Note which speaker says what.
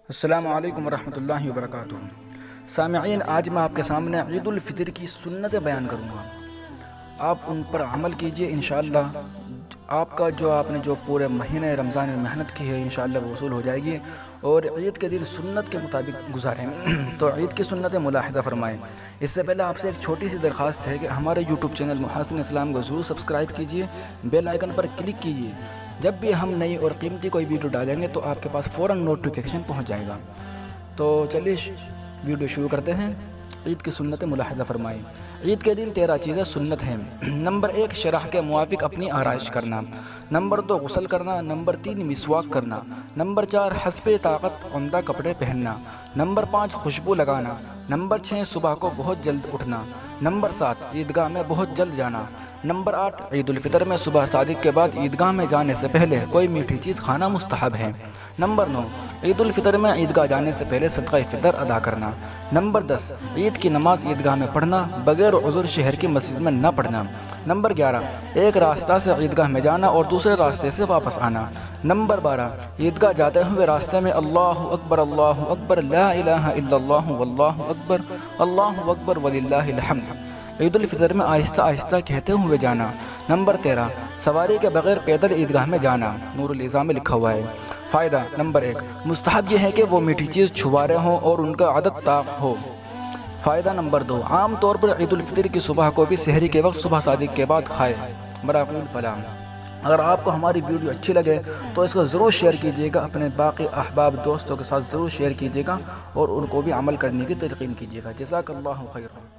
Speaker 1: السلام علیکم ورحمۃ اللہ وبرکاتہ۔ سامعین، آج میں آپ کے سامنے عید الفطر کی سنتیں بیان کروں گا۔ آپ ان پر عمل کیجئے، انشاءاللہ آپ کا آپ نے پورے مہینے رمضان میں محنت کی ہے انشاءاللہ وہ وصول ہو جائے گی، اور عید کے دن سنت کے مطابق گزاریں تو عید کی سنتیں ملاحظہ فرمائیں۔ اس سے پہلے آپ سے ایک چھوٹی سی درخواست ہے کہ ہمارے یوٹیوب چینل محاسن اسلام کو ضرور سبسکرائب کیجئے، بیل آئیکن پر کلک کیجئے۔ جب بھی ہم نئی اور قیمتی کوئی ویڈیو ڈالیں گے تو آپ کے پاس فوراً نوٹیفیکیشن پہنچ جائے گا۔ تو چلیے ویڈیو شروع کرتے ہیں۔ عید کی سنتیں ملاحظہ فرمائیں۔ عید کے دن 13 چیزیں سنت ہیں۔ نمبر 1، شرح کے موافق اپنی آرائش کرنا۔ نمبر 2، غسل کرنا۔ نمبر 3، مسواک کرنا۔ نمبر 4، حسب طاقت عمدہ کپڑے پہننا۔ نمبر 5، خوشبو لگانا۔ نمبر 6، صبح کو بہت جلد اٹھنا۔ نمبر 7، عیدگاہ میں بہت جلد جانا۔ نمبر 8، عید الفطر میں صبح صادق کے بعد عیدگاہ میں جانے سے پہلے کوئی میٹھی چیز کھانا مستحب ہے۔ نمبر 9، عید الفطر میں عیدگاہ جانے سے پہلے صدقہ فطر ادا کرنا۔ نمبر 10، عید کی نماز عیدگاہ میں پڑھنا، بغیر عذر شہر کی مسجد میں نہ پڑھنا۔ نمبر 11، ایک راستہ سے عیدگاہ میں جانا اور دوسرے راستے سے واپس آنا۔ نمبر 12، عیدگاہ جاتے ہوئے راستے میں اللہ اکبر لا الہ الا اللہ واللہ اکبر وللہ الحمد عید الفطر میں آہستہ آہستہ کہتے ہوئے جانا۔ نمبر 13، سواری کے بغیر پیدل عیدگاہ میں جانا۔ نور الازاں میں لکھا ہوا ہے۔ فائدہ نمبر 1، مستحب یہ ہے کہ وہ میٹھی چیز چھوارے ہوں اور ان کا عدد طاق ہو۔ فائدہ نمبر 2، عام طور پر عید الفطر کی صبح کو بھی سحری کے وقت صبح صادق کے بعد کھائے۔ براقول فلاں۔ اگر آپ کو ہماری ویڈیو اچھی لگے تو اس کو ضرور شیئر کیجیے گا، اپنے باقی احباب دوستوں کے ساتھ ضرور شیئر کیجیے گا اور ان کو بھی عمل کرنے کی تلقین کیجیے گا۔ جزاک اللہ خیر۔